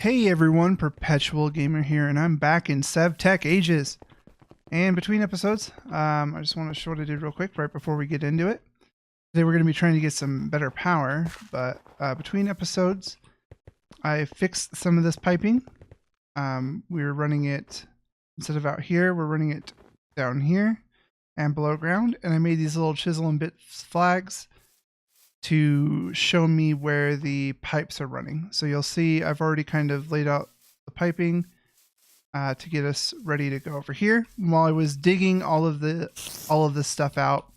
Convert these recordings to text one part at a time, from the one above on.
Hey everyone, PerpetualGamer here, and I'm back in Sevtech Ages. And between episodes, I just want to show what I did real quick right before we get into it. Today we're going to be trying to get some better power, but between episodes, I fixed some of this piping. We were running it, instead of out here, we're running it down here and below ground, and I made these little chisel and bit flags to show me where the pipes are running. So you'll see I've already kind of laid out the piping to get us ready to go over here. While I was digging all of this stuff out,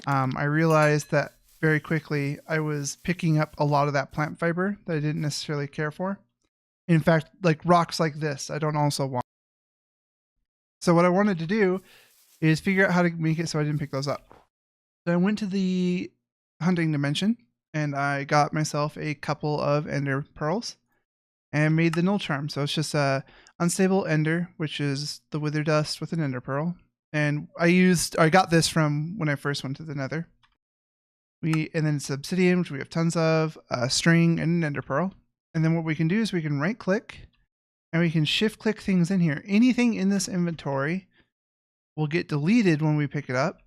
I realized that very quickly I was picking up a lot of that plant fiber that I didn't necessarily care for. In fact, like rocks like this, I don't also want. So what I wanted to do is figure out how to make it so I didn't pick those up. So I went to the hunting dimension and I got myself a couple of ender pearls and made the null charm. So it's just a unstable ender, which is the wither dust with an ender pearl. And I got this from when I first went to the nether. And then it's obsidian, which we have tons of, a string and an ender pearl. And then what we can do is we can right click and we can shift click things in here. Anything in this inventory will get deleted when we pick it up,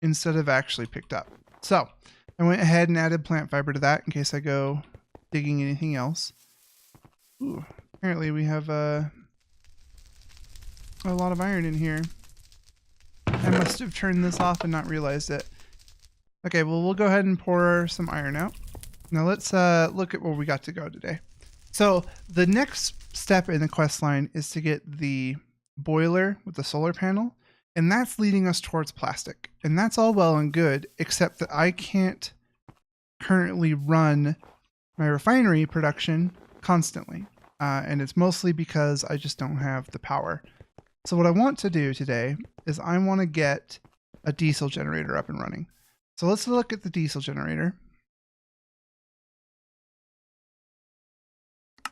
instead of actually picked up. So I went ahead and added plant fiber to that in case I go digging anything else. Ooh, apparently we have a lot of iron in here. I must have turned this off and not realized it. Okay, well, we'll go ahead and pour some iron out. Now let's look at where we got to go today. So the next step in the quest line is to get the boiler with the solar panel. And that's leading us towards plastic. And that's all well and good, except that I can't currently run my refinery production constantly. And it's mostly because I just don't have the power. So what I want to do today is I want to get a diesel generator up and running. So let's look at the diesel generator.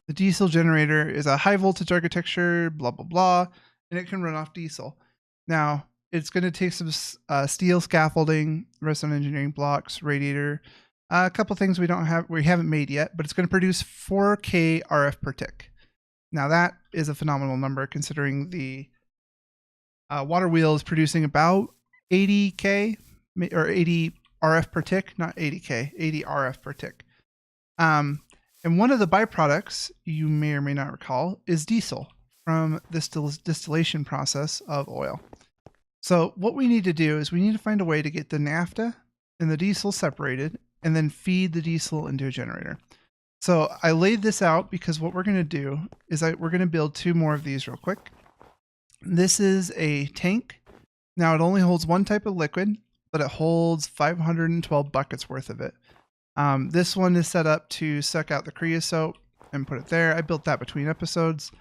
The diesel generator is a high voltage architecture, blah, blah, blah, and it can run off diesel. Now, it's going to take some steel scaffolding, redstone engineering blocks, radiator, a couple things we haven't made yet, but it's going to produce 4K RF per tick. Now that is a phenomenal number considering the water wheel is producing about 80K or 80 RF per tick, not 80K, 80 RF per tick. And one of the byproducts you may or may not recall is diesel from this distillation process of oil. So what we need to do is we need to find a way to get the naphtha and the diesel separated and then feed the diesel into a generator. So I laid this out because what we're going to do is we're going to build two more of these real quick. This is a tank. Now it only holds one type of liquid, but it holds 512 buckets worth of it. This one is set up to suck out the creosote and put it there. I built that between episodes.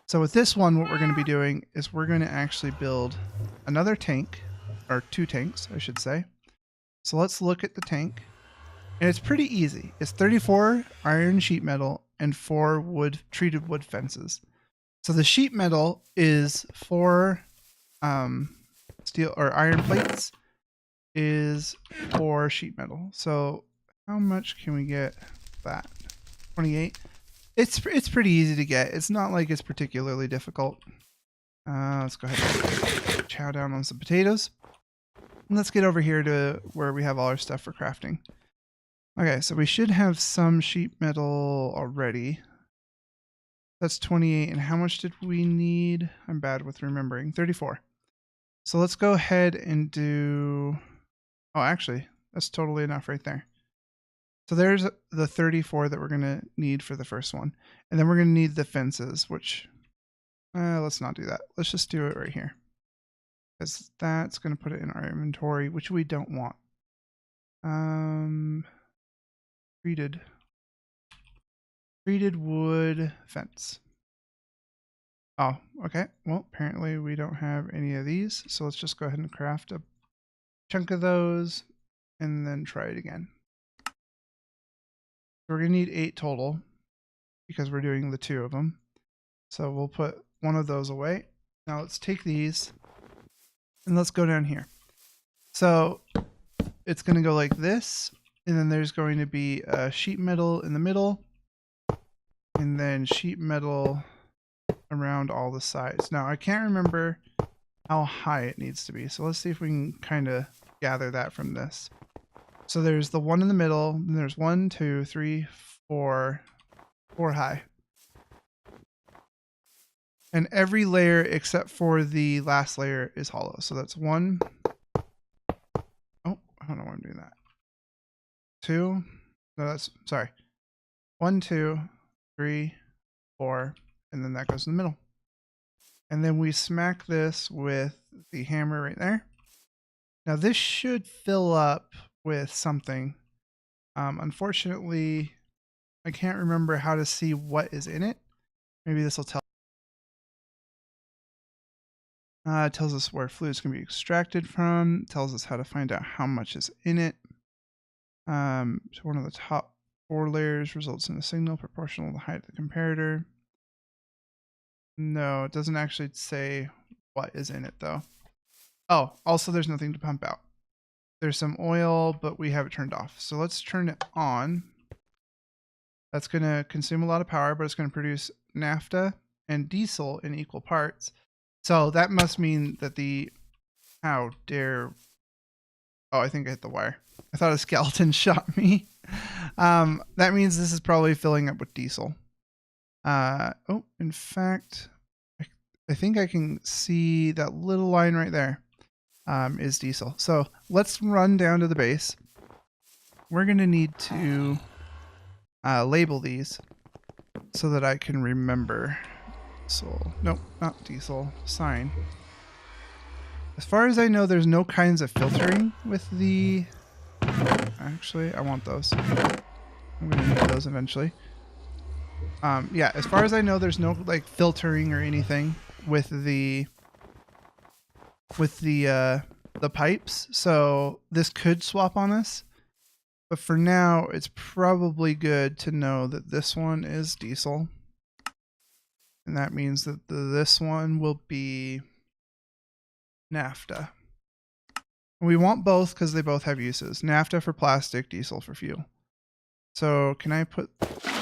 So with this one, what we're going to be doing is we're going to actually build another tank, or two tanks, I should say. So let's look at the tank. And it's pretty easy. It's 34 iron sheet metal and 4 treated wood fences. So the sheet metal is 4 steel or iron plates is 4 sheet metal. So how much can we get that? 28. It's pretty easy to get. It's not like it's particularly difficult. Let's go ahead and chow down on some potatoes. And let's get over here to where we have all our stuff for crafting. Okay, so we should have some sheet metal already. That's 28. And how much did we need? I'm bad with remembering. 34. So let's go ahead and do... Oh, actually, that's totally enough right there. So there's the 34 that we're going to need for the first one. And then we're going to need the fences, which, let's not do that. Let's just do it right here. Because that's going to put it in our inventory, which we don't want. Treated wood fence. Oh, okay. Well, apparently we don't have any of these. So let's just go ahead and craft a chunk of those and then try it again. We're going to need 8 total because we're doing the 2 of them. So we'll put one of those away. Now let's take these and let's go down here. So it's going to go like this. And then there's going to be a sheet metal in the middle and then sheet metal around all the sides. Now I can't remember how high it needs to be, so let's see if we can kind of gather that from this. So there's the one in the middle, and there's 1, 2, 3, 4 high. And every layer except for the last layer is hollow. So that's 1. Oh, I don't know why I'm doing that. 2. No, that's, sorry. 1, 2, 3, 4, and then that goes in the middle. And then we smack this with the hammer right there. Now this should fill up with something. Unfortunately, I can't remember how to see what is in it. Maybe this will tell. It tells us where fluids can be extracted from. It tells us how to find out how much is in it. So one of the top 4 layers results in a signal proportional to the height of the comparator. No, it doesn't actually say what is in it though. Oh, also there's nothing to pump out. There's some oil, but we have it turned off. So let's turn it on. That's going to consume a lot of power, but it's going to produce naphtha and diesel in equal parts. So that must mean that the, how dare, oh, I think I hit the wire. I thought a skeleton shot me. That means this is probably filling up with diesel. Oh, in fact, I think I can see that little line right there is diesel. So let's run down to the base. We're going to need to label these so that I can remember. So, nope, not diesel, sign. As far as I know, there's no kinds of filtering with the... Actually, I want those. I'm going to need those eventually. Yeah, as far as I know, there's no like filtering or anything with the pipes. So this could swap on us. But for now, it's probably good to know that this one is diesel. And that means that this one will be naphtha. We want both because they both have uses. Naphtha for plastic, diesel for fuel. So can I put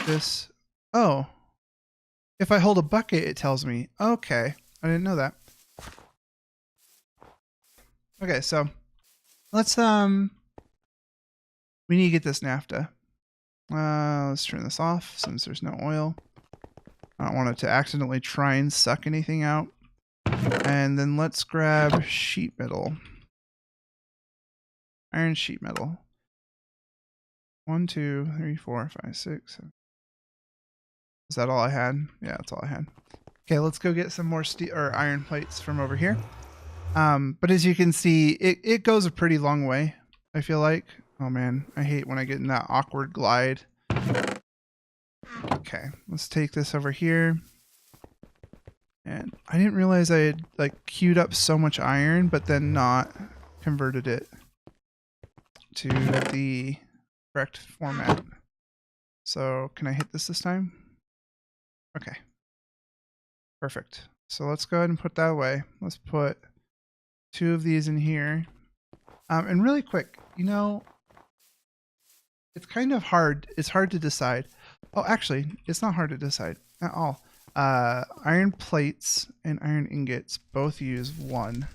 this? Oh, if I hold a bucket, it tells me. Okay, I didn't know that. Okay, so let's we need to get this naphtha. Let's turn this off since there's no oil. I don't want it to accidentally try and suck anything out. And then let's grab sheet metal. Iron sheet metal. 1, 2, 3, 4, 5, 6, 7. Is that all I had? Yeah, that's all I had. Okay, let's go get some more steel or iron plates from over here. But as you can see, it goes a pretty long way, I feel like. Oh man, I hate when I get in that awkward glide. Okay, let's take this over here. And I didn't realize I had like queued up so much iron, but then not converted it to the correct format. So can I hit this time? Okay. Perfect. So let's go ahead and put that away. Let's put 2 of these in here. And really quick, you know, it's kind of hard. It's hard to decide. Oh, actually, it's not hard to decide at all. Iron plates and iron ingots both use 1.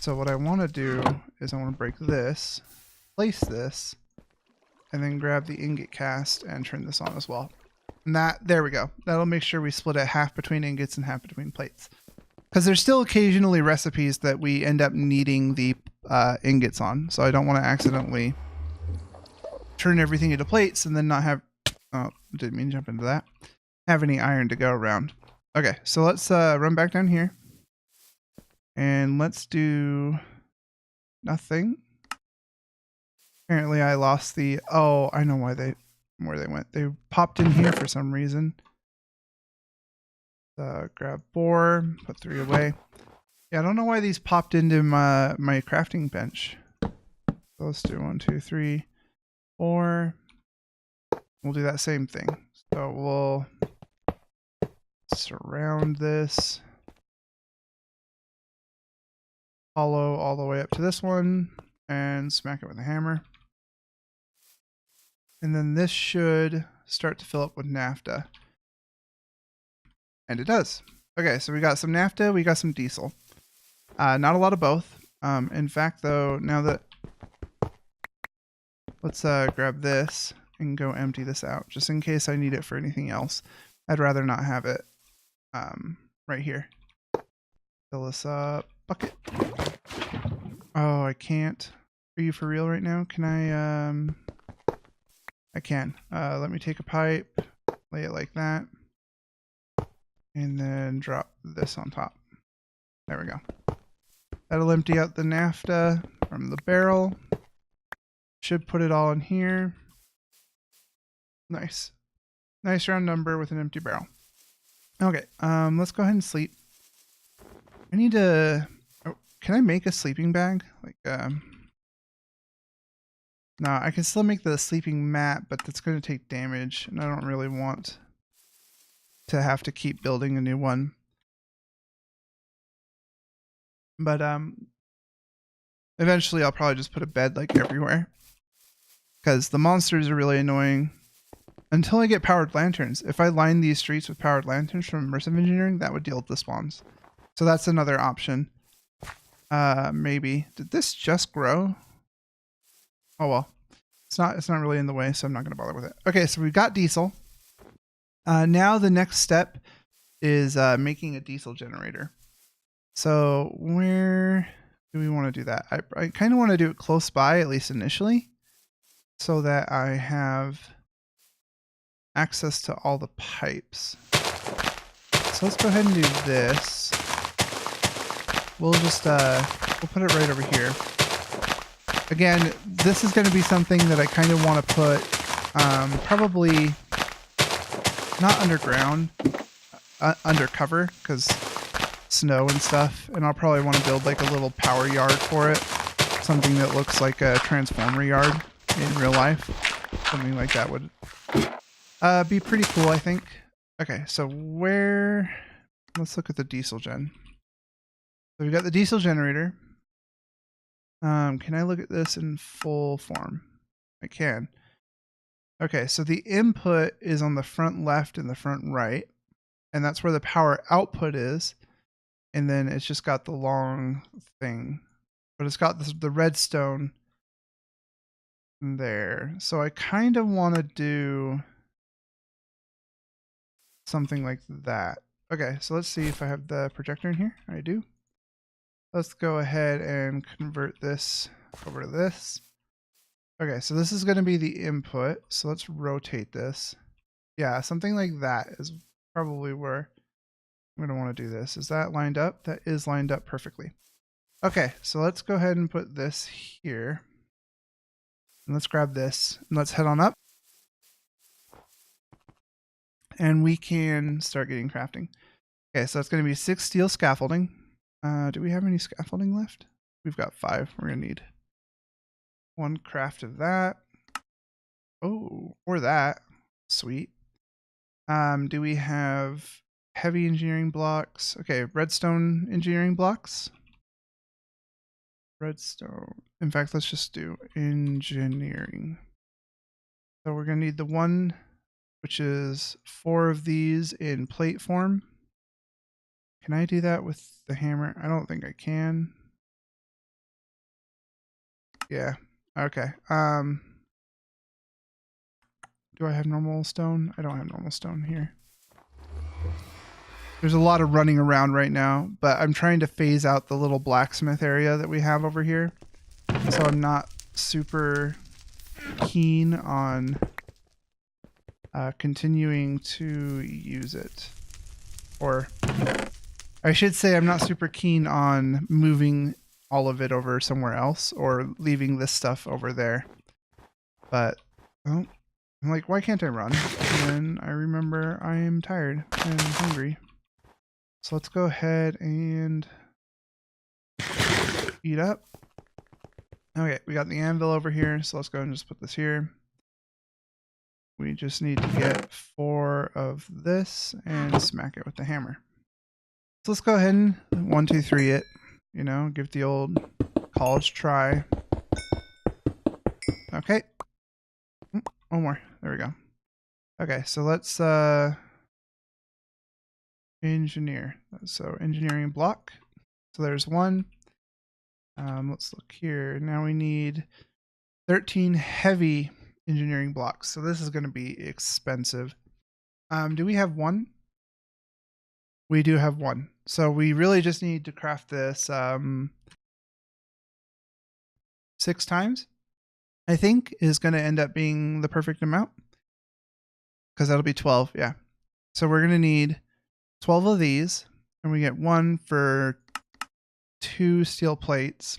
So what I want to do is I want to break this, place this, and then grab the ingot cast and turn this on as well. And there we go. That'll make sure we split it half between ingots and half between plates. Because there's still occasionally recipes that we end up needing the ingots on. So I don't want to accidentally turn everything into plates and then not have... Oh, didn't mean to jump into that. Have any iron to go around. Okay, so let's run back down here. And let's do nothing. Apparently I lost the... Oh, I know why where they went. They popped in here for some reason. Grab 4, put 3 away. Yeah, I don't know why these popped into my crafting bench. So let's do 1, 2, 3, 4. We'll do that same thing. So we'll surround this. Follow all the way up to this one and smack it with a hammer. And then this should start to fill up with naphtha. And it does. Okay, so we got some naphtha, we got some diesel. Not a lot of both. In fact, though, now that... Let's grab this and go empty this out, just in case I need it for anything else. I'd rather not have it right here. Fill this up. Bucket. Oh, I can't. Are you for real right now? Can I can. Let me take a pipe, lay it like that, and then drop this on top. There we go. That'll empty out the naphtha from the barrel. Should put it all in here. Nice. Nice round number with an empty barrel. Okay, let's go ahead and sleep. I need to... Oh, can I make a sleeping bag? Like, no, I can still make the sleeping mat, but that's going to take damage, and I don't really want to have to keep building a new one. But, eventually I'll probably just put a bed, like, everywhere. Because the monsters are really annoying. Until I get powered lanterns. If I line these streets with powered lanterns from immersive engineering, that would deal with the spawns. So that's another option. Maybe. Did this just grow? Oh well. It's not really in the way, so I'm not going to bother with it. Okay, so we've got diesel. Now the next step is making a diesel generator. So where do we want to do that? I kind of want to do it close by, at least initially, so that I have access to all the pipes. So let's go ahead and do this. We'll just we'll put it right over here. Again, this is going to be something that I kind of want to put probably not underground, undercover, because snow and stuff, and I'll probably want to build like a little power yard for it, something that looks like a transformer yard in real life. Something like that would be pretty cool, I think. Okay, so let's look at the diesel gen. So we've got the diesel generator. Can I look at this in full form? I can. Okay, so the input is on the front left and the front right, and that's where the power output is. And then it's just got the long thing, but it's got the redstone there. So I kind of want to do something like that. Okay, so let's see if I have the projector in here. I do. Let's go ahead and convert this over to this. Okay, so this is going to be the input. So let's rotate this. Yeah, something like that is probably where I'm going to want to do this. Is that lined up? That is lined up perfectly. Okay, so let's go ahead and put this here. And let's grab this and let's head on up. And we can start getting crafting. Okay, so it's going to be 6 steel scaffolding. Do we have any scaffolding left? We've got 5. We're going to need 1 craft of that. Oh, or that. Sweet. Do we have heavy engineering blocks? Okay, redstone engineering blocks. Redstone. In fact, let's just do engineering. So we're going to need the one, which is 4 of these in plate form. Can I do that with the hammer? I don't think I can. Yeah. Okay. Do I have normal stone? I don't have normal stone here. There's a lot of running around right now, but I'm trying to phase out the little blacksmith area that we have over here. So I'm not super keen on continuing to use it. Or I should say I'm not super keen on moving all of it over somewhere else or leaving this stuff over there. But oh, I'm like, why can't I run? And then I remember I am tired and hungry. So let's go ahead and eat up. Okay, we got the anvil over here, so let's go and just put this here. We just need to get 4 of this and smack it with the hammer. So let's go ahead and 1, 2, 3 it, you know, give the old college try. Okay. One more. There we go. Okay, so let's engineer. So engineering block. So there's one. Let's look here. Now we need 13 heavy engineering blocks. So this is going to be expensive. Do we have one? We do have one. So we really just need to craft this 6 times, I think, is going to end up being the perfect amount. Because that'll be 12, yeah. So we're going to need 12 of these, and we get 1 for 2 steel plates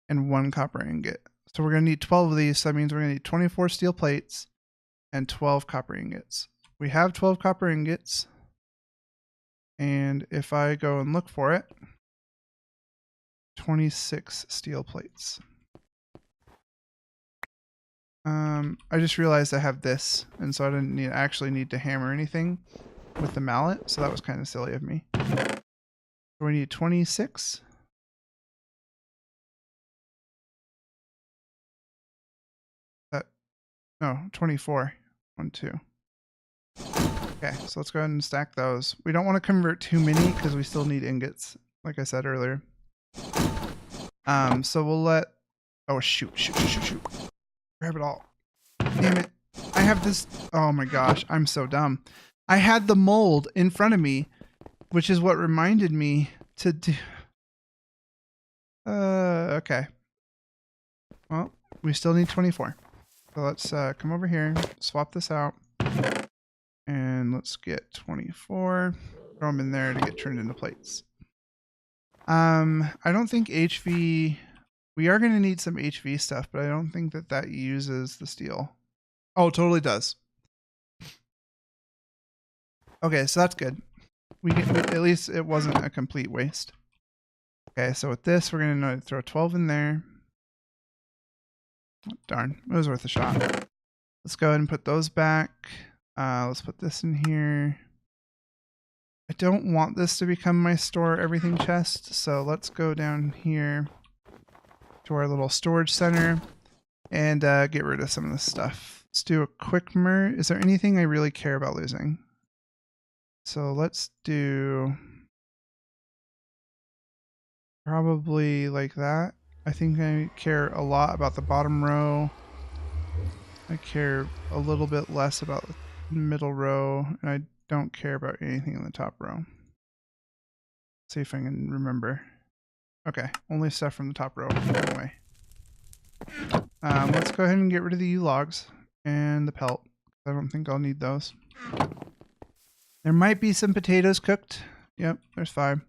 and 1 copper ingot. So we're going to need 12 of these, so that means we're going to need 24 steel plates and 12 copper ingots. We have 12 copper ingots, and if I go and look for it, 26 steel plates. I just realized I have this, and so I didn't actually need to hammer anything with the mallet, so that was kind of silly of me. So we need 26. No, 24. 1, 2. Okay, so let's go ahead and stack those. We don't want to convert too many because we still need ingots, like I said earlier. So we'll let... Oh, shoot. Grab it all. Damn it. I have this... Oh my gosh, I'm so dumb. I had the mold in front of me, which is what reminded me to do... Okay. Well, we still need 24. So let's come over here, swap this out, and let's get 24. Throw them in there to get turned into plates. I don't think HV... We are going to need some HV stuff, but I don't think that uses the steel. Oh, it totally does. Okay, so that's good. At least it wasn't a complete waste. Okay, so with this, we're going to throw 12 in there. Oh, darn, it was worth a shot. Let's go ahead and put those back. Let's put this in here. I don't want this to become my store everything chest, so let's go down here to our little storage center and get rid of some of this stuff. Let's do a quick merge. Is there anything I really care about losing? So let's do probably like that. I think I care a lot about the bottom row. I care a little bit less about the middle row, and I don't care about anything in the top row. Let's see if I can remember. Okay, only stuff from the top row. Anyway. Let's go ahead and get rid of the U-logs and the pelt. I don't think I'll need those. There might be some potatoes cooked. Yep, there's 5.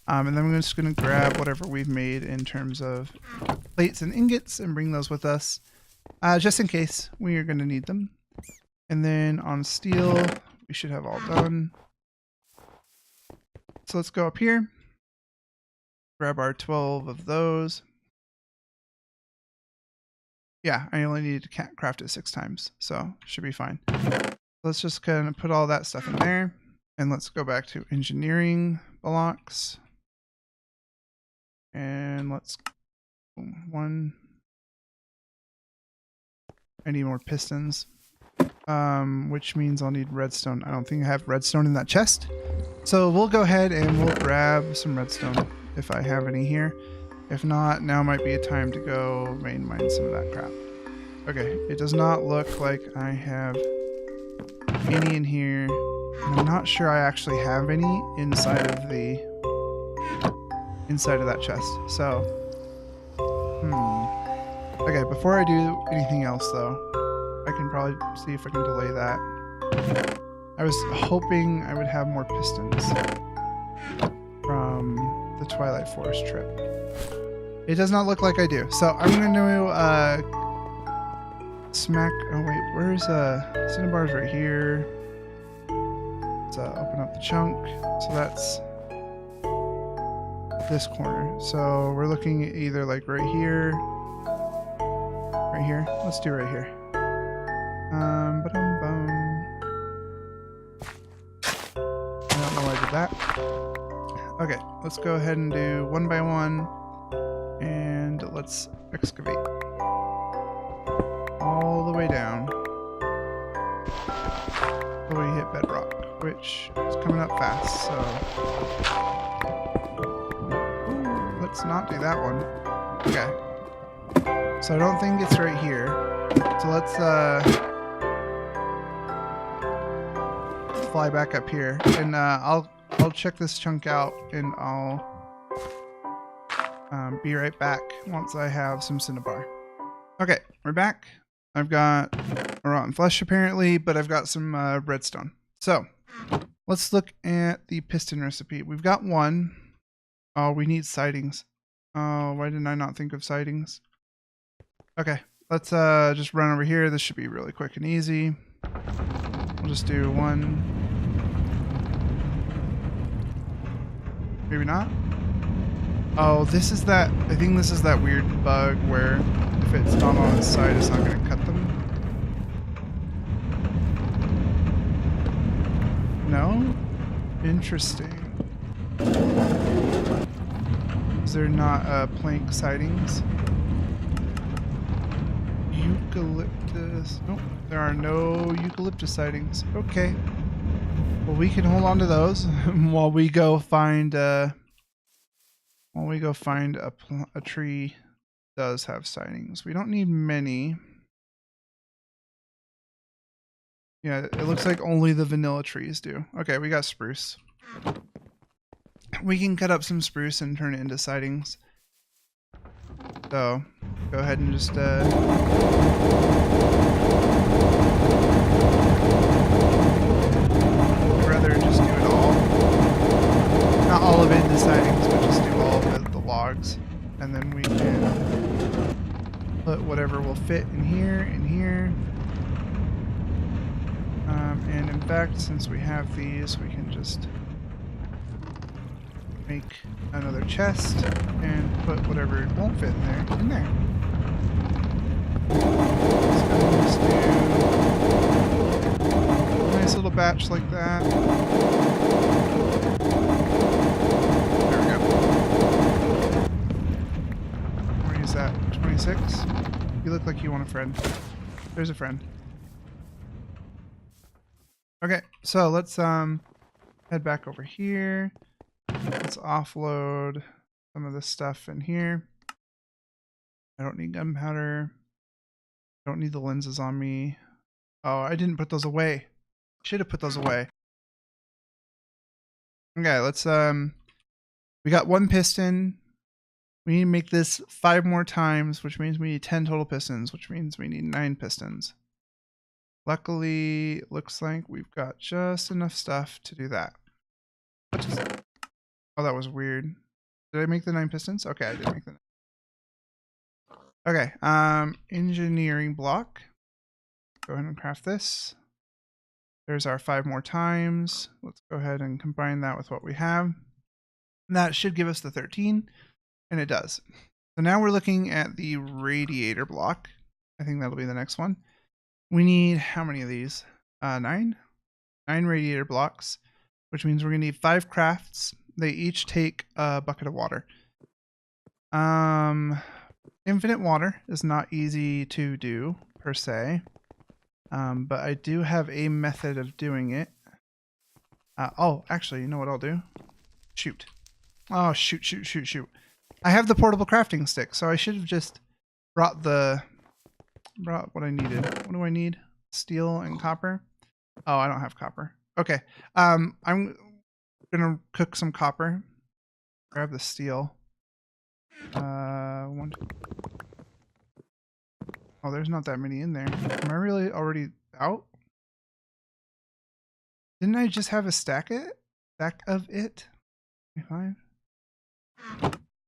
And then we're just going to grab whatever we've made in terms of plates and ingots and bring those with us, just in case we are going to need them. And then on steel, we should have all done. So let's go up here, grab our 12 of those. Yeah, I only need to craft it 6 times, so should be fine. Let's just kind of put all that stuff in there, and let's go back to engineering blocks. And let's... 1. I need more pistons, which means I'll need redstone. I don't think I have redstone in that chest. So we'll go ahead and we'll grab some redstone if I have any here. If not, now might be a time to go vein mine some of that crap. Okay, it does not look like I have any in here. And I'm not sure I actually have any inside of that chest. So, okay, before I do anything else though, I can probably see if I can delay that. I was hoping I would have more pistons from the Twilight Forest trip. It does not look like I do. So I'm going to smack... Oh wait, where's Cinnabar's right here. Let's open up the chunk. So that's this corner. So we're looking at either like right here. Right here. Let's do right here. Ba-dum-bum. I don't know why I did that. Okay, let's go ahead and do 1 by 1. And let's excavate all the way down till we hit bedrock. which is coming up fast, so let's not do that one. Okay. So I don't think it's right here. So let's fly back up here, and I'll check this chunk out, and I'll be right back once I have some cinnabar. Okay, we're back. I've got a rotten flesh apparently, but I've got some redstone. So let's look at the piston recipe. We've got one. Oh, we need sidings. Oh, why didn't I not think of sidings? Okay, let's just run over here. This should be really quick and easy. We'll just do one. Maybe not. Oh, this is that. I think this is that weird bug where if it's not on its side, it's not going to cut them. No? Interesting. Is there not plank sidings? Eucalyptus. Nope, there are no eucalyptus sightings. Okay. Well, we can hold on to those while we go find a tree that does have sightings. We don't need many. Yeah, it looks like only the vanilla trees do. Okay, we got spruce. We can cut up some spruce and turn it into sightings. So, go ahead and just I'd rather just do it all. Not all of it into sightings, but just do all of the logs. And then we can put whatever will fit in here, and in fact, since we have these, we can just make another chest and put whatever won't fit in there. So just do a nice little batch like that. There we go. Where is that? 26? You look like you want a friend. There's a friend. Okay, so let's head back over here. Let's offload some of this stuff in here. I don't need gunpowder. Don't need the lenses on me. Oh, I didn't put those away. Should have put those away. Okay, let's we got one piston. We need to make this 5 more times, which means we need 10 total pistons, which means we need 9 pistons. Luckily, it looks like we've got just enough stuff to do that. Oh, that was weird. Did I make the 9 pistons? Okay, I did make the 9. Okay, engineering block. Go ahead and craft this. There's our 5 more times. Let's go ahead and combine that with what we have. And that should give us the 13, and it does. So now we're looking at the radiator block. I think that'll be the next one. We need how many of these? 9? 9 radiator blocks, which means we're going to need 5 crafts. They each take a bucket of water. Infinite water is not easy to do, per se. But I do have a method of doing it. Oh, actually, you know what I'll do? Shoot. Oh, shoot. I have the portable crafting stick, so I should have just brought what I needed. What do I need? Steel and copper? Oh, I don't have copper. Okay. I'm gonna cook some copper. Grab the steel. One. Oh, there's not that many in there. Am I really already out? Didn't I just have a stack of it? 25?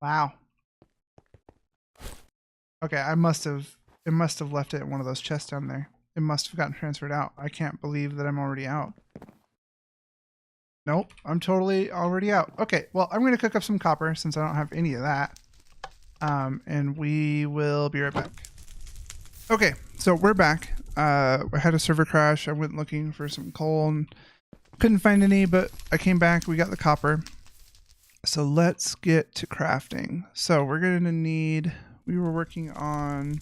Wow. Okay, it must have left it in one of those chests down there. It must have gotten transferred out. I can't believe that I'm already out. Nope, I'm totally already out. Okay, well, I'm going to cook up some copper since I don't have any of that. And we will be right back. Okay, so we're back. I had a server crash. I went looking for some coal and couldn't find any, but I came back. We got the copper. So let's get to crafting. So we're going to need... We were working on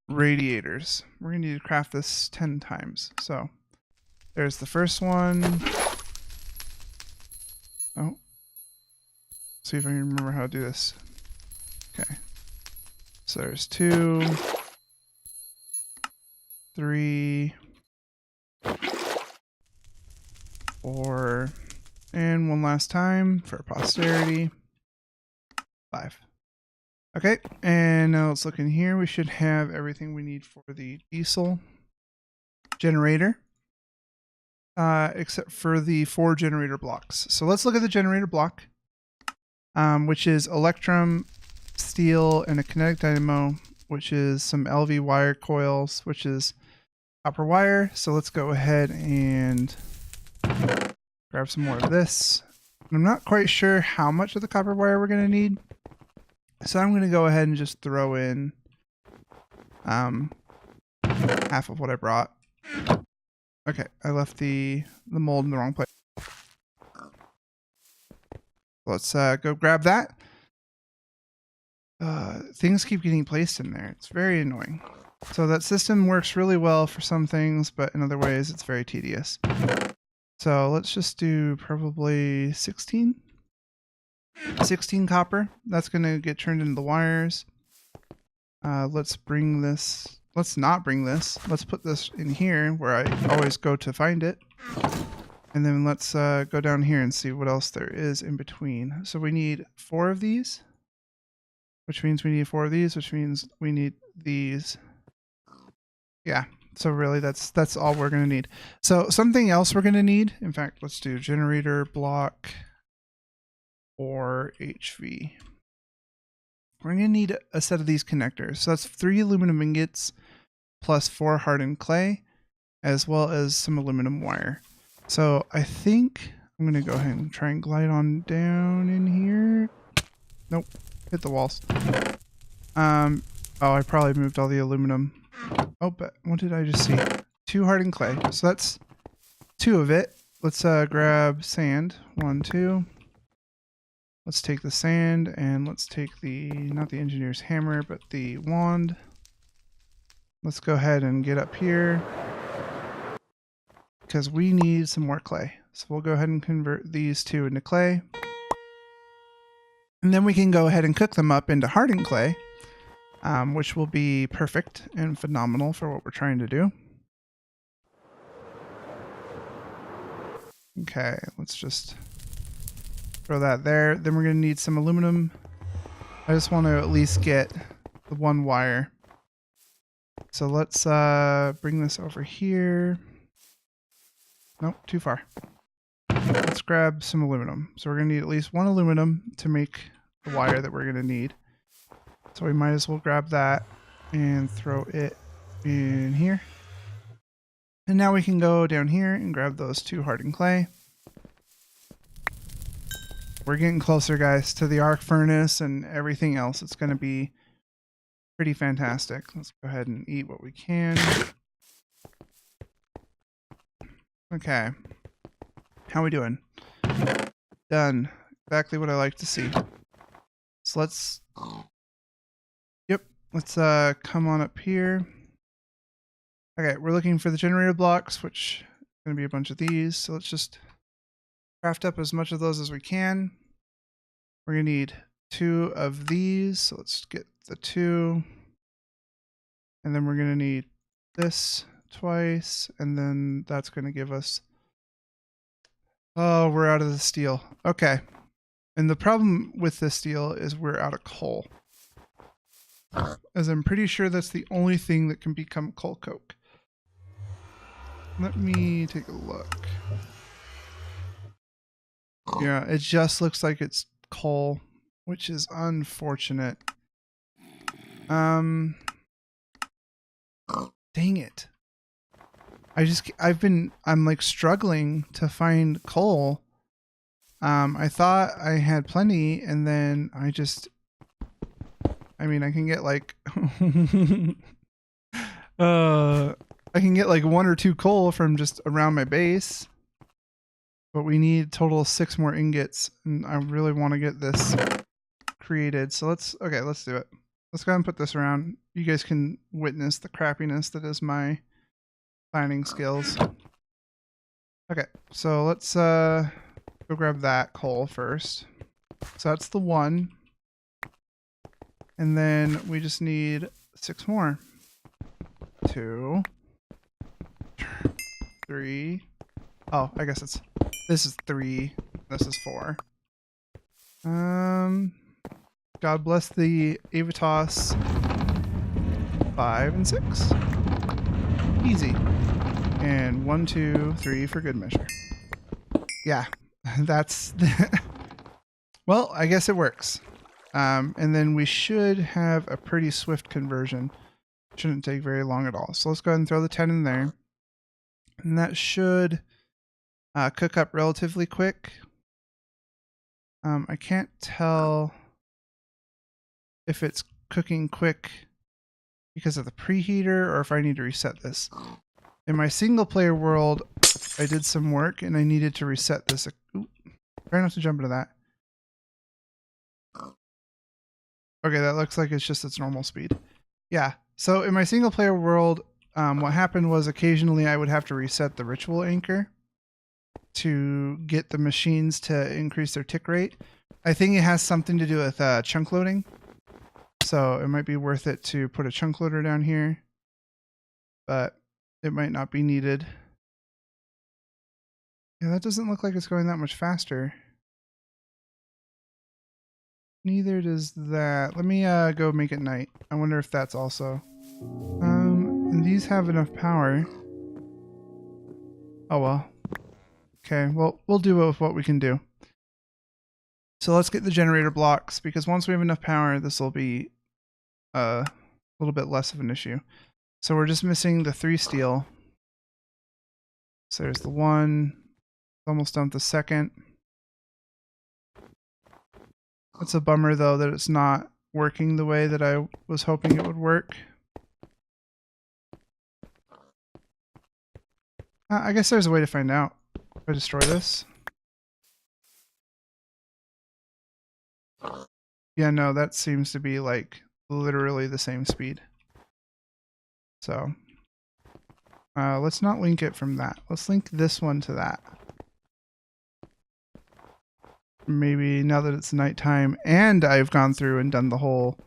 radiators. We're going to need to craft this 10 times. So There's the first one. Oh. See if I can remember how to do this. Okay. So there's 2, 3, 4, and one last time for posterity. 5. Okay, and now let's look in here. We should have everything we need for the diesel generator, except for the 4 generator blocks. So let's look at the generator block, which is electrum, steel, and a kinetic dynamo, which is some LV wire coils, which is copper wire. So let's go ahead and grab some more of this. I'm not quite sure how much of the copper wire we're going to need, so I'm going to go ahead and just throw in half of what I brought. Okay, I left the mold in the wrong place. Let's go grab that. Things keep getting placed in there. It's very annoying. So that system works really well for some things, but in other ways it's very tedious. So let's just do probably 16 copper. That's going to get turned into the wires. Let's bring this. Let's not bring this. Let's put this in here where I always go to find it. And then let's go down here and see what else there is in between. So we need 4 of these, which means we need 4 of these, which means we need these. Yeah. So really that's all we're going to need. So something else we're going to need. In fact, let's do generator block or HV. We're going to need a set of these connectors. So that's 3 aluminum ingots plus 4 hardened clay, as well as some aluminum wire. So I think I'm going to go ahead and try and glide on down in here. Nope. Hit the walls. Oh, I probably moved all the aluminum. Oh, but what did I just see? 2 hardened clay. So that's 2 of it. Let's grab sand. 1, 2. Let's take the sand and let's take the, not the engineer's hammer, but the wand. Let's go ahead and get up here because we need some more clay. So we'll go ahead and convert these 2 into clay. And then we can go ahead and cook them up into hardened clay, which will be perfect and phenomenal for what we're trying to do. Okay, let's just throw that there. Then we're going to need some aluminum. I just want to at least get the 1 wire. So let's bring this over here. Nope, too far. Let's grab some aluminum. So we're going to need at least 1 aluminum to make the wire that we're going to need. So we might as well grab that and throw it in here. And now we can go down here and grab those 2 hardened clay. We're getting closer, guys, to the arc furnace and everything else. It's going to be pretty fantastic. Let's go ahead and eat what we can. Okay. How we doing? Done. Exactly what I like to see. So let's... Yep. Let's come on up here. Okay, we're looking for the generator blocks, which is going to be a bunch of these. So let's just craft up as much of those as we can. We're going to need 2 of these. So let's get the 2. And then we're going to need this twice. And then that's going to give us... Oh, we're out of the steel. Okay. And the problem with this steel is we're out of coal. As I'm pretty sure that's the only thing that can become coal coke. Let me take a look. Yeah, it just looks like it's coal, which is unfortunate. Dang it. I'm like struggling to find coal. I thought I had plenty and then I can get like, I can get like 1 or 2 coal from just around my base, but we need total 6 more ingots and I really want to get this created. So let's do it. Let's go ahead and put this around. You guys can witness the crappiness that is my planning skills. Okay, so let's go grab that coal first. So that's the 1. And then we just need 6 more. 2, 3. Oh, I guess this is 3. This is 4. God bless the Avitas 5 and 6. Easy. And 1, 2, 3 for good measure. Yeah, that's well, I guess it works. And then we should have a pretty swift conversion. Shouldn't take very long at all. So let's go ahead and throw the 10 in there. And that should cook up relatively quick. I can't tell if it's cooking quick because of the preheater or if I need to reset this. In my single player world, I did some work and I needed to reset this. Ooh, try not to jump into that. Okay, that looks like it's just its normal speed. Yeah, so in my single player world, what happened was occasionally I would have to reset the ritual anchor to get the machines to increase their tick rate. I think it has something to do with chunk loading. So it might be worth it to put a chunk loader down here, but it might not be needed. Yeah, that doesn't look like it's going that much faster. Neither does that. Let me go make it night. I wonder if that's also. And these have enough power. Oh well. Okay, well, we'll do with what we can do. So let's get the generator blocks, because once we have enough power, this will be a little bit less of an issue. So we're just missing the 3 steel. So there's the 1. Almost done with the 2nd. It's a bummer, though, that it's not working the way that I was hoping it would work. I guess there's a way to find out. If I destroy this. Yeah, no, that seems to be like literally the same speed. So let's not link it from that. Let's link this one to that. Maybe now that it's nighttime and I've gone through and done the whole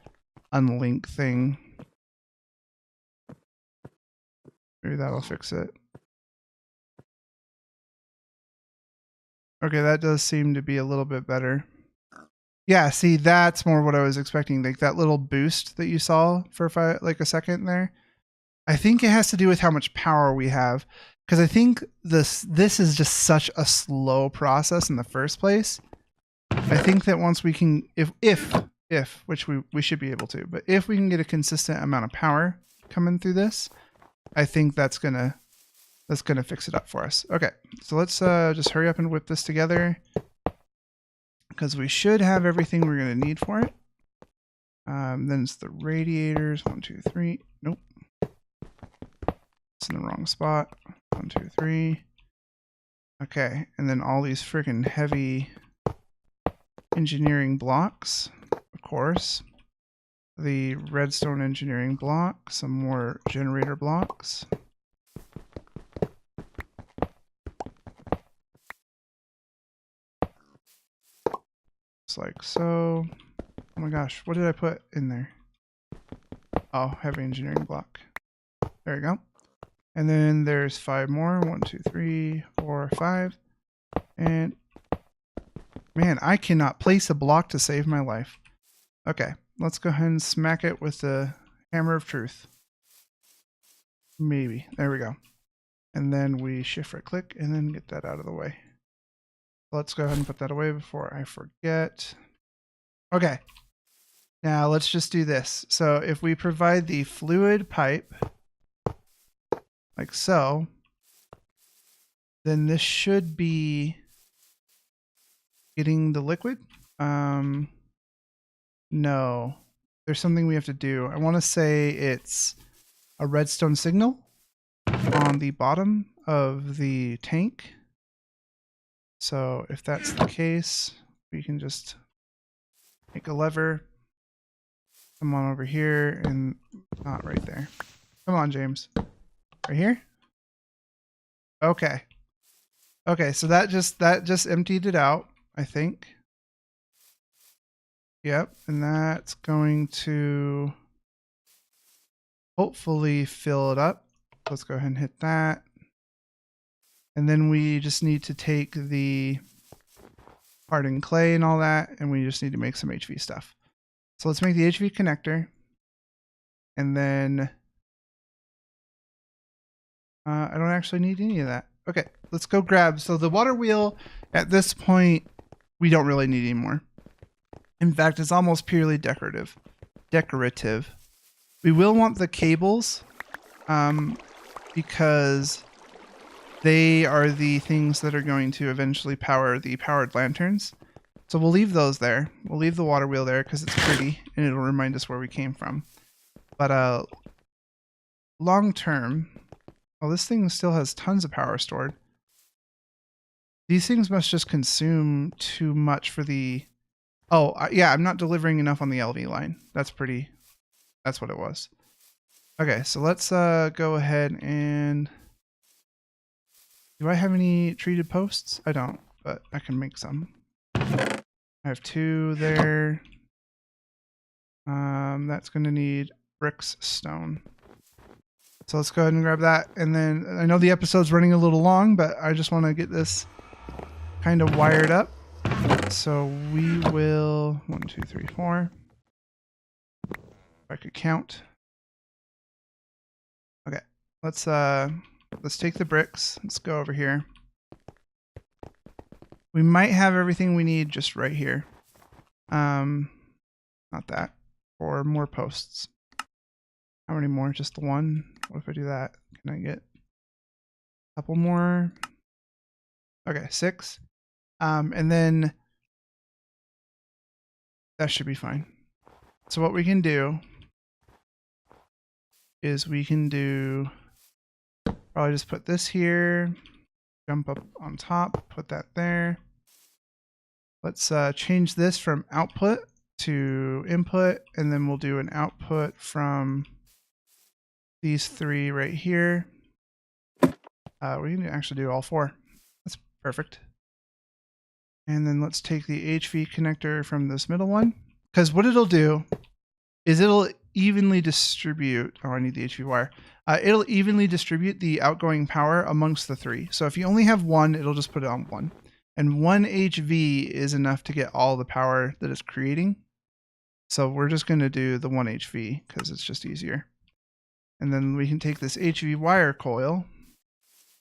unlink thing, maybe that'll fix it. Okay, that does seem to be a little bit better. Yeah, see, that's more what I was expecting. Like that little boost that you saw for like a second there. I think it has to do with how much power we have, because I think this is just such a slow process in the first place. I think that once we can, if which we should be able to, but if we can get a consistent amount of power coming through this, I think that's gonna fix it up for us. Okay, so let's just hurry up and whip this together, because we should have everything we're gonna need for it. Then it's the radiators. 1, 2, 3. Nope, it's in the wrong spot. 1, 2, 3. Okay, and then all these freaking heavy engineering blocks, of course. The redstone engineering block, some more generator blocks. Just like so. Oh my gosh, what did I put in there? Oh, heavy engineering block. There you go. And then there's 5 more. 1, 2, 3, 4, 5. And man, I cannot place a block to save my life. Okay, let's go ahead and smack it with the hammer of truth. Maybe. There we go. And then we shift right click and then get that out of the way. Let's go ahead and put that away before I forget. Okay. Now let's just do this. So if we provide the fluid pipe like so, then this should be getting the liquid. No, there's something we have to do. I want to say it's a redstone signal on the bottom of the tank. So if that's the case, we can just make a lever, come on over here, and not right there. Come on, James. Right here? Okay. Okay, so that just emptied it out, I think. Yep, and that's going to hopefully fill it up. Let's go ahead and hit that. And then we just need to take the hardened clay and all that, and we just need to make some HV stuff. So let's make the HV connector. And then I don't actually need any of that. Okay, let's go grab. So the water wheel at this point, we don't really need anymore. In fact, it's almost purely decorative. We will want the cables because they are the things that are going to eventually power the powered lanterns. So we'll leave those there. We'll leave the water wheel there because it's pretty and it'll remind us where we came from. But long term, well, this thing still has tons of power stored. These things must just consume too much for the... Oh, yeah, I'm not delivering enough on the LV line. That's what it was. Okay, so let's go ahead and... Do I have any treated posts? I don't, but I can make some. I have 2 there. That's going to need bricks, stone. So let's go ahead and grab that. And then I know the episode's running a little long, but I just want to get this kind of wired up. So we will 1, 2, 3, 4. If I could count. Okay, let's take the bricks. Let's go over here. We might have everything we need just right here. Not that. Or more posts. How many more? Just the 1? What if I do that? Can I get a couple more? Okay, 6. And then that should be fine. So what we can do is we can do probably just put this here, jump up on top, put that there. Let's change this from output to input, and then we'll do an output from these 3 right here. We can actually do all 4. That's perfect. And then let's take the HV connector from this middle one, because what it'll do is it'll evenly distribute. Oh, I need the HV wire. It'll evenly distribute the outgoing power amongst the 3. So if you only have 1, it'll just put it on 1. And 1 HV is enough to get all the power that it's creating. So we're just going to do the 1 HV because it's just easier. And then we can take this HV wire coil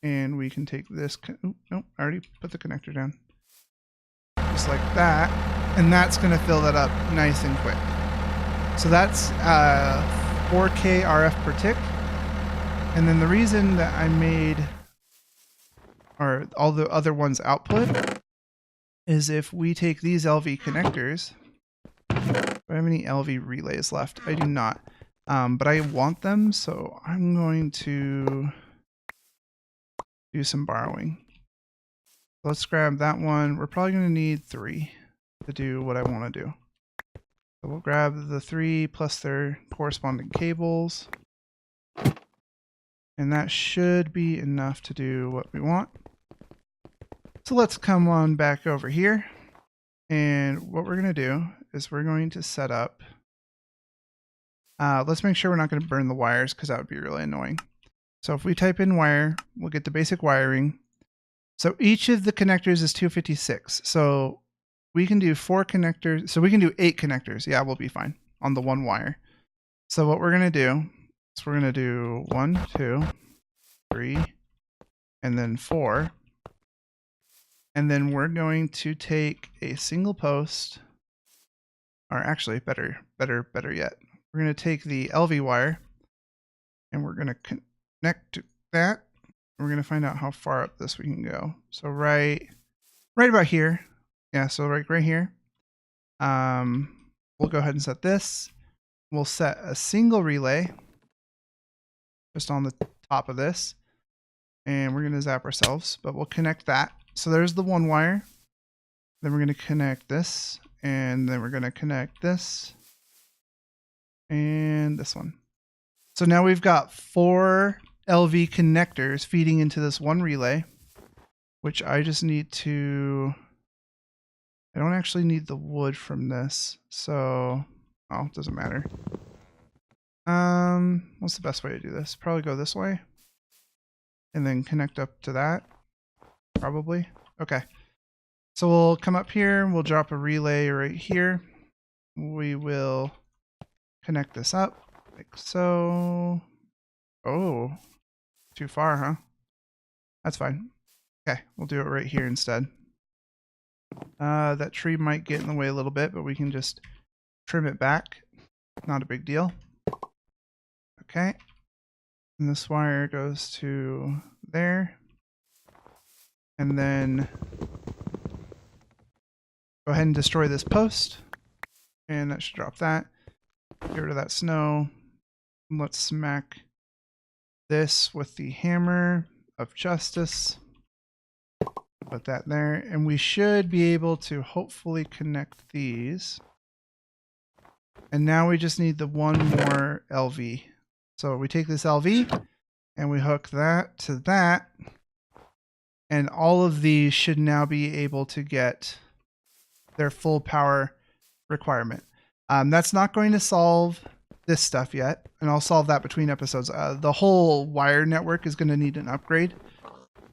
and we can take this. Oh, nope, I already put the connector down. Just like that. And that's going to fill that up nice and quick. So that's 4K RF per tick. And then the reason that I made or all the other ones output is if we take these LV connectors. Do I have any LV relays left? I do not. But I want them, so I'm going to do some borrowing. Let's grab that one. We're probably going to need 3 to do what I want to do. So we'll grab the 3 plus their corresponding cables. And that should be enough to do what we want. So let's come on back over here. And what we're going to do is we're going to set up. Let's make sure we're not going to burn the wires because that would be really annoying. So if we type in wire, we'll get the basic wiring. So each of the connectors is 256. So we can do 4 connectors. So we can do 8 connectors. Yeah, we'll be fine on the 1 wire. So what we're going to do is we're going to do 1, 2, 3, and then 4. And then we're going to take a single post, or actually better yet. We're going to take the LV wire and we're going to connect to that. We're going to find out how far up this we can go. So right about here. Yeah, so right here. We'll go ahead and set this. We'll set a single relay just on the top of this. And we're going to zap ourselves, but we'll connect that. So there's the 1 wire. Then we're going to connect this. And then we're going to connect this. And this one. So now we've got 4 LV connectors feeding into this 1 relay. which I just need to, I don't actually need the wood from this. So, oh, it doesn't matter. What's the best way to do this? Probably go this way and then connect up to that. Probably. Okay. So we'll come up here, we'll drop a relay right here. We will connect this up like so. Oh, too far, huh? That's fine. Okay, we'll do it right here instead. That tree might get in the way a little bit, but we can just trim it back. Not a big deal. Okay. And this wire goes to there. And then go ahead and destroy this post. And that should drop that. Get rid of that snow. And let's smack this with the hammer of justice. Put that there. And we should be able to hopefully connect these. And now we just need the one more LV. So we take this LV and we hook that to that. And all of these should now be able to get their full power requirement. That's not going to solve this stuff yet, and I'll solve that between episodes. The whole wire network is going to need an upgrade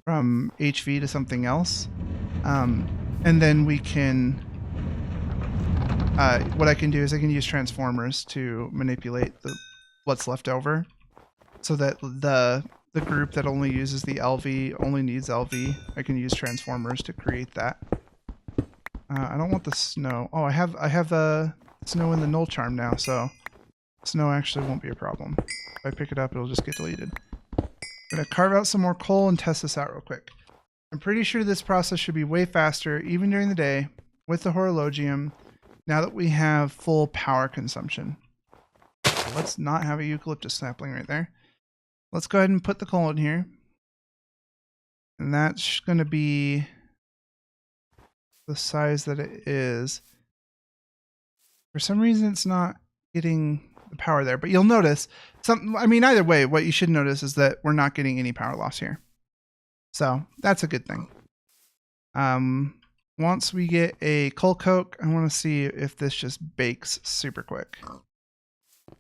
from HV to something else. And then we can, what I can do is I can use transformers to manipulate what's left over so that the group that only uses the LV only needs LV. I can use transformers to create that. I don't want the snow. Oh, I have snow in the null charm now, so snow actually won't be a problem. If I pick it up, it'll just get deleted. I'm gonna carve out some more coal and test this out real quick. I'm pretty sure this process should be way faster, even during the day, with the horologium, now that we have full power consumption. So let's not have a eucalyptus sapling right there. Let's go ahead and put the coal in here. And that's going to be the size that it is. For some reason, it's not getting the power there. But you'll notice, either way, what you should notice is that we're not getting any power loss here. So that's a good thing. Once we get a coal coke, I want to see if this just bakes super quick.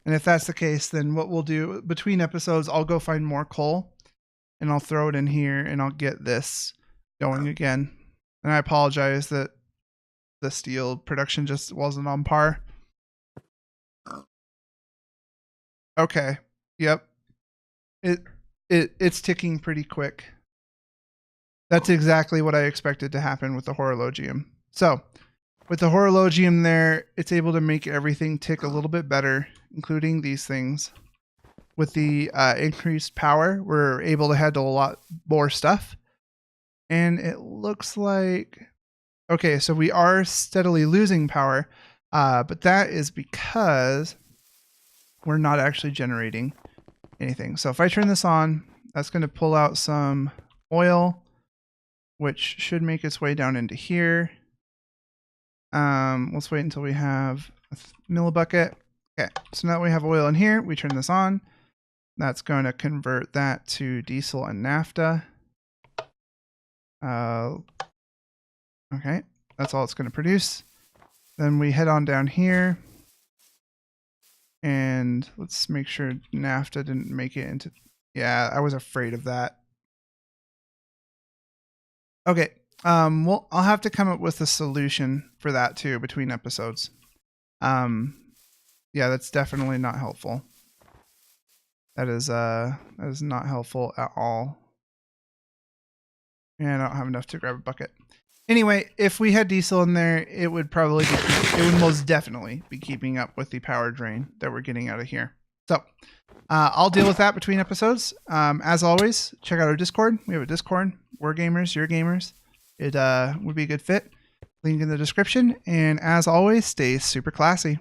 And if that's the case, then what we'll do between episodes, I'll go find more coal and I'll throw it in here and I'll get this going again. And I apologize that the steel production just wasn't on par. Okay. Yep. It's ticking pretty quick. That's exactly what I expected to happen with the horologium. So with the horologium there, it's able to make everything tick a little bit better, including these things. With the increased power, we're able to handle a lot more stuff. And it looks like, okay, so we are steadily losing power, but that is because we're not actually generating anything. So if I turn this on, that's going to pull out some oil, which should make its way down into here. Let's wait until we have a millibucket. Okay, so now we have oil in here. We turn this on. That's going to convert that to diesel and naphtha. Okay, that's all it's going to produce. Then we head on down here. And let's make sure naphtha didn't make it into... Yeah, I was afraid of that. Okay, well, I'll have to come up with a solution for that too between episodes. Yeah, that's definitely not helpful. That is not helpful at all. And I don't have enough to grab a bucket. Anyway, if we had diesel in there, it would probably be, it would most definitely be keeping up with the power drain that we're getting out of here. So I'll deal with that between episodes. As always, check out our Discord. We have a Discord. We're gamers, you're gamers. It would be a good fit. Link in the description. And as always, stay super classy.